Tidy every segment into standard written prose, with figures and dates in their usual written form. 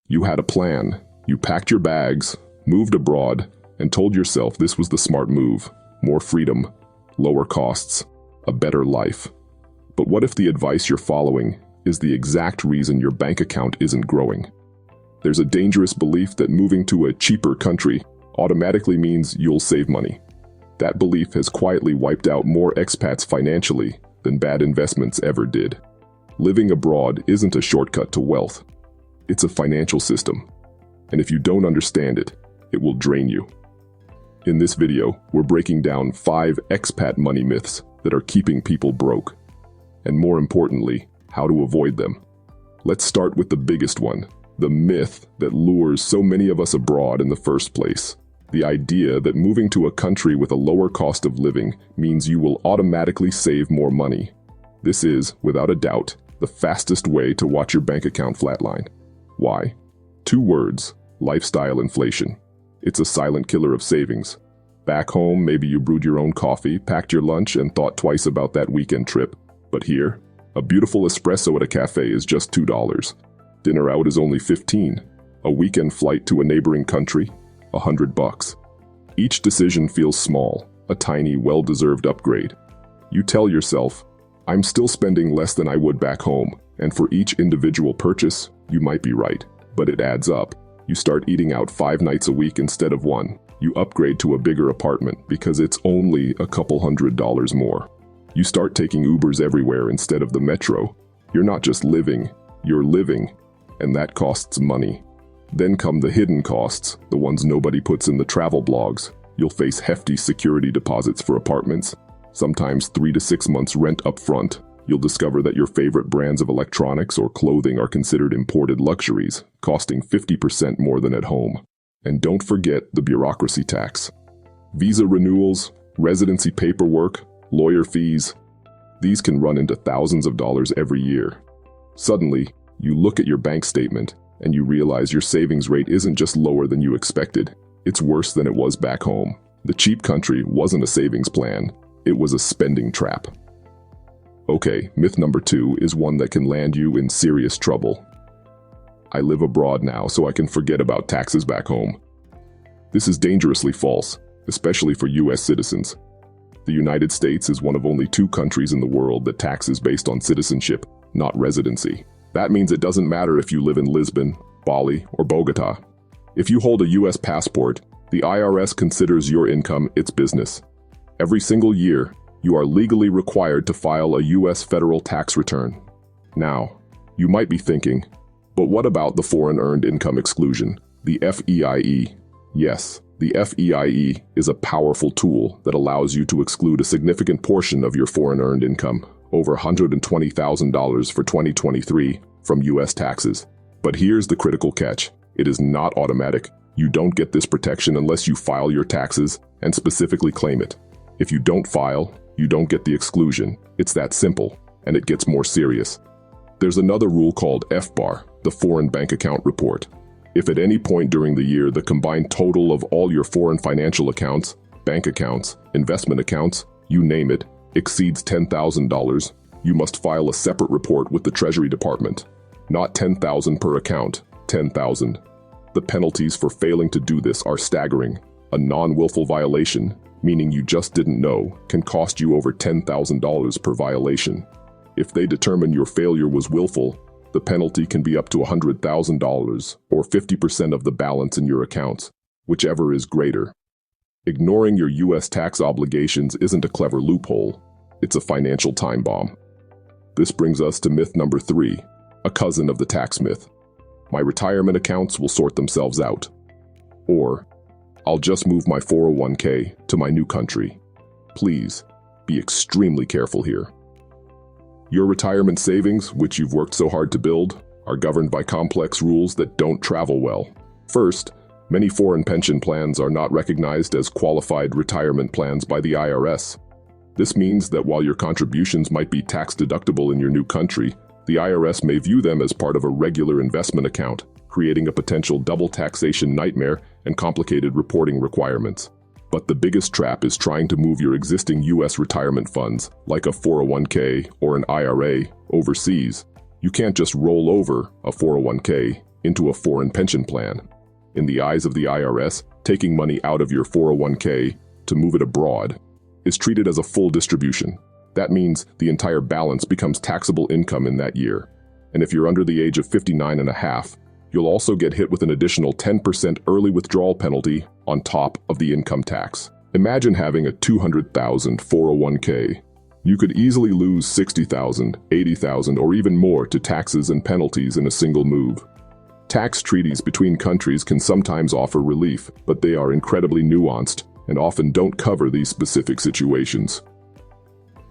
You had a plan. You packed your bags, moved abroad, and told yourself this was the smart move. More freedom, lower costs, a better life. But what if the advice you're following is the exact reason your bank account isn't growing? There's a dangerous belief that moving to a cheaper country automatically means you'll save money. That belief has quietly wiped out more expats financially than bad investments ever did. Living abroad isn't a shortcut to wealth. It's a financial system. And if you don't understand it, it will drain you. In this video, we're breaking down 5 expat money myths that are keeping people broke. And more importantly, how to avoid them. Let's start with the biggest one, the myth that lures so many of us abroad in the first place. The idea that moving to a country with a lower cost of living means you will automatically save more money. This is, without a doubt, the fastest way to watch your bank account flatline. Why? 2 words: lifestyle inflation. It's a silent killer of savings. Back home, maybe you brewed your own coffee, packed your lunch, and thought twice about that weekend trip. But here, a beautiful espresso at a cafe is just $2. Dinner out is only $15. A weekend flight to a neighboring country, $100. Each decision feels small, a tiny, well-deserved upgrade. You tell yourself, I'm still spending less than I would back home, and for each individual purchase, you might be right, but it adds up. You start eating out 5 nights a week instead of 1. You upgrade to a bigger apartment because it's only a couple $100 more. You start taking Ubers everywhere instead of the metro. You're not just living, you're living, and that costs money. Then come the hidden costs, the ones nobody puts in the travel blogs. You'll face hefty security deposits for apartments, sometimes 3 to 6 months rent up front. You'll discover that your favorite brands of electronics or clothing are considered imported luxuries, costing 50% more than at home. And don't forget the bureaucracy tax. Visa renewals, residency paperwork, lawyer fees. These can run into thousands of dollars every year. Suddenly, you look at your bank statement and you realize your savings rate isn't just lower than you expected. It's worse than it was back home. The cheap country wasn't a savings plan. It was a spending trap. Okay, myth number 2 is one that can land you in serious trouble. I live abroad now, so I can forget about taxes back home. This is dangerously false, especially for US citizens. The United States is one of only 2 countries in the world that taxes based on citizenship, not residency. That means it doesn't matter if you live in Lisbon, Bali, or Bogota. If you hold a US passport, the IRS considers your income its business. Every single year, you are legally required to file a US federal tax return. Now, you might be thinking, but what about the foreign earned income exclusion, the FEIE? Yes, the FEIE is a powerful tool that allows you to exclude a significant portion of your foreign earned income, over $120,000 for 2023, from US taxes. But here's the critical catch. It is not automatic. You don't get this protection unless you file your taxes and specifically claim it. If you don't file, you don't get the exclusion. It's that simple, and it gets more serious. There's another rule called FBAR, the Foreign Bank Account Report. If at any point during the year the combined total of all your foreign financial accounts, bank accounts, investment accounts, you name it, exceeds $10,000, you must file a separate report with the Treasury Department. Not $10,000 per account, $10,000. The penalties for failing to do this are staggering. A non-willful violation, meaning you just didn't know, can cost you over $10,000 per violation. If they determine your failure was willful, the penalty can be up to $100,000 or 50% of the balance in your accounts, whichever is greater. Ignoring your US tax obligations isn't a clever loophole, it's a financial time bomb. This brings us to myth number 3, a cousin of the tax myth. My retirement accounts will sort themselves out. Or, I'll just move my 401k to my new country. Please, be extremely careful here. Your retirement savings, which you've worked so hard to build, are governed by complex rules that don't travel well. First, many foreign pension plans are not recognized as qualified retirement plans by the IRS. This means that while your contributions might be tax-deductible in your new country, the IRS may view them as part of a regular investment account, creating a potential double taxation nightmare and complicated reporting requirements. But the biggest trap is trying to move your existing US retirement funds, like a 401k or an IRA, overseas. You can't just roll over a 401k into a foreign pension plan. In the eyes of the IRS, taking money out of your 401k to move it abroad is treated as a full distribution. That means the entire balance becomes taxable income in that year. And if you're under the age of 59 and a half, you'll also get hit with an additional 10% early withdrawal penalty on top of the income tax. Imagine having a $200,000 401k. You could easily lose $60,000, $80,000, or even more to taxes and penalties in a single move. Tax treaties between countries can sometimes offer relief, but they are incredibly nuanced and often don't cover these specific situations.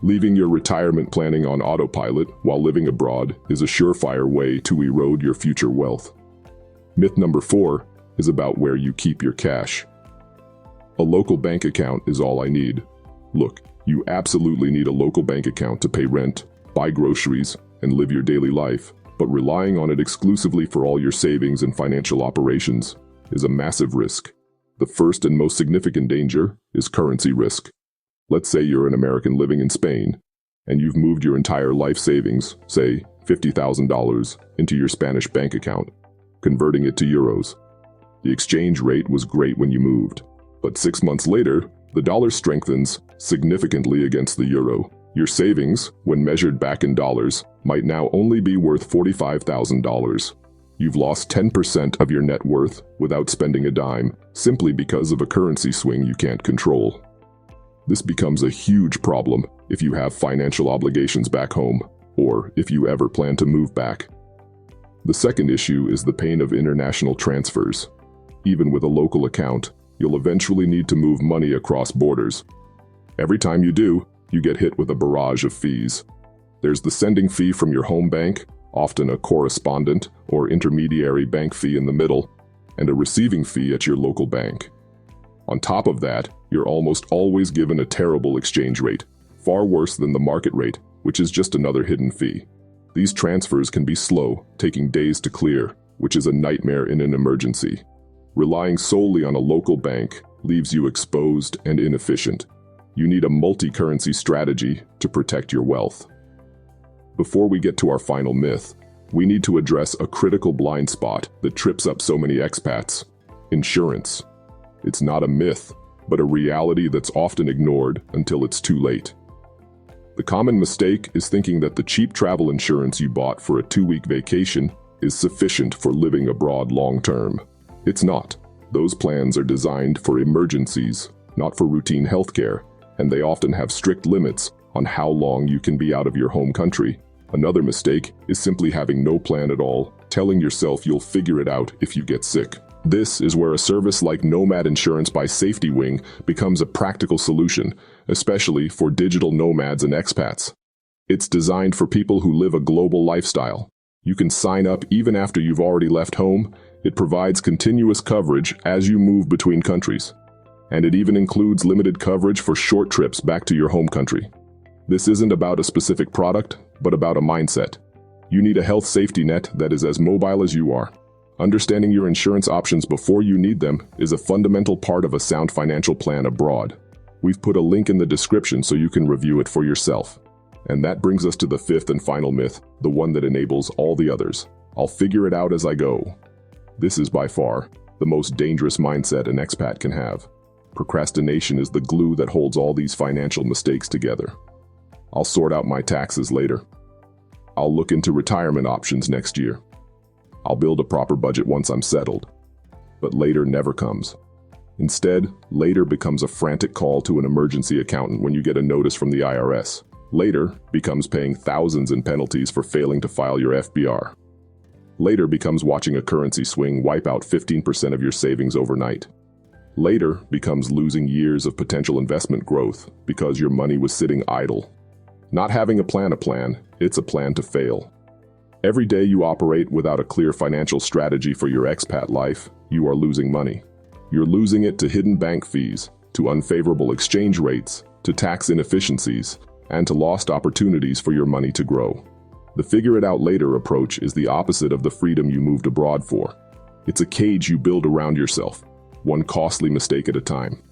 Leaving your retirement planning on autopilot while living abroad is a surefire way to erode your future wealth. Myth number 4 is about where you keep your cash. A local bank account is all I need. Look, you absolutely need a local bank account to pay rent, buy groceries, and live your daily life, but relying on it exclusively for all your savings and financial operations is a massive risk. The first and most significant danger is currency risk. Let's say you're an American living in Spain, and you've moved your entire life savings, say $50,000, into your Spanish bank account, converting it to euros. The exchange rate was great when you moved, but 6 months later, the dollar strengthens significantly against the euro. Your savings, when measured back in dollars, might now only be worth $45,000. You've lost 10% of your net worth without spending a dime, simply because of a currency swing you can't control. This becomes a huge problem if you have financial obligations back home, or if you ever plan to move back. The second issue is the pain of international transfers. Even with a local account, you'll eventually need to move money across borders. Every time you do, you get hit with a barrage of fees. There's the sending fee from your home bank, often a correspondent or intermediary bank fee in the middle, and a receiving fee at your local bank. On top of that, you're almost always given a terrible exchange rate, far worse than the market rate, which is just another hidden fee. These transfers can be slow, taking days to clear, which is a nightmare in an emergency. Relying solely on a local bank leaves you exposed and inefficient. You need a multi-currency strategy to protect your wealth. Before we get to our final myth, we need to address a critical blind spot that trips up so many expats: insurance. It's not a myth, but a reality that's often ignored until it's too late. The common mistake is thinking that the cheap travel insurance you bought for a 2-week vacation is sufficient for living abroad long-term. It's not. Those plans are designed for emergencies, not for routine healthcare, and they often have strict limits on how long you can be out of your home country. Another mistake is simply having no plan at all, telling yourself you'll figure it out if you get sick. This is where a service like Nomad Insurance by SafetyWing becomes a practical solution, especially for digital nomads and expats. It's designed for people who live a global lifestyle. You can sign up even after you've already left home. It provides continuous coverage as you move between countries. And it even includes limited coverage for short trips back to your home country. This isn't about a specific product, but about a mindset. You need a health safety net that is as mobile as you are. Understanding your insurance options before you need them is a fundamental part of a sound financial plan abroad. We've put a link in the description so you can review it for yourself. And that brings us to the fifth and final myth, the one that enables all the others. I'll figure it out as I go. This is by far the most dangerous mindset an expat can have. Procrastination is the glue that holds all these financial mistakes together. I'll sort out my taxes later. I'll look into retirement options next year. I'll build a proper budget once I'm settled. But later never comes. Instead, later becomes a frantic call to an emergency accountant when you get a notice from the IRS. Later becomes paying thousands in penalties for failing to file your FBR. Later becomes watching a currency swing wipe out 15% of your savings overnight. Later becomes losing years of potential investment growth because your money was sitting idle. Not having a plan, it's a plan to fail. Every day you operate without a clear financial strategy for your expat life, you are losing money. You're losing it to hidden bank fees, to unfavorable exchange rates, to tax inefficiencies, and to lost opportunities for your money to grow. The figure-it-out-later approach is the opposite of the freedom you moved abroad for. It's a cage you build around yourself, one costly mistake at a time.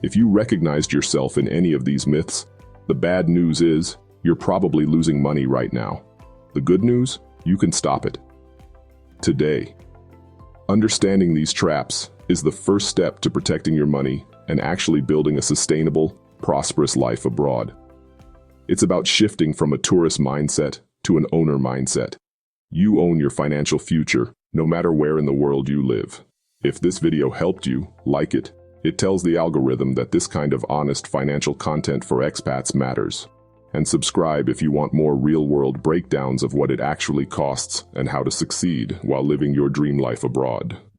If you recognized yourself in any of these myths, the bad news is you're probably losing money right now. The good news? You can stop it. Today. Understanding these traps is the first step to protecting your money and actually building a sustainable, prosperous life abroad. It's about shifting from a tourist mindset to an owner mindset. You own your financial future, no matter where in the world you live. If this video helped you, like it. It tells the algorithm that this kind of honest financial content for expats matters. And subscribe if you want more real-world breakdowns of what it actually costs and how to succeed while living your dream life abroad.